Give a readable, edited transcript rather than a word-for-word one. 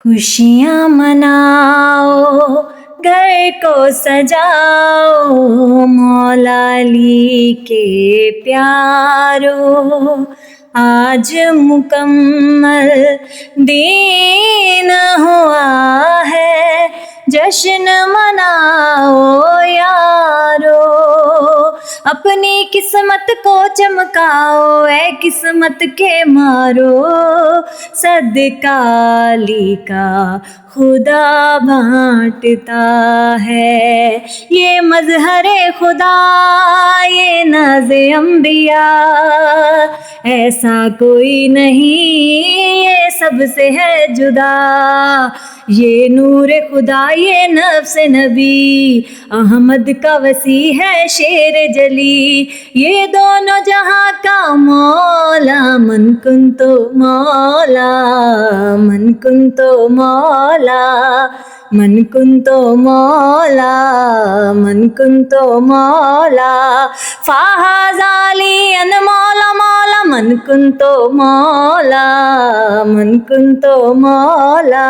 खुशियाँ मनाओ, घर को सजाओ, मौला अली के प्यारो। आज मुकम्मल दीन हुआ है, जश्न मनाओ यारो। अपनी किस्मत को चमकाओ, ऐ किस्मत के मारो। सदका अली का खुदा बांटता है, ये मज़हरे खुदा, ये नाज़े अंबिया। ऐसा कोई नहीं, ये सबसे है जुदा। ये नूर खुदा, ये नफ्स नबी, अहमद का वसी है शेर जली। ये दोनों जहां का मौला, मन कुन तो मौला, मन कुन तो मौला, मन कुन तो मौला, मन कुन तो मौला। फाहाजाली अन मौला मौला, मन कुन तो मौला, मन कुन तो मौला।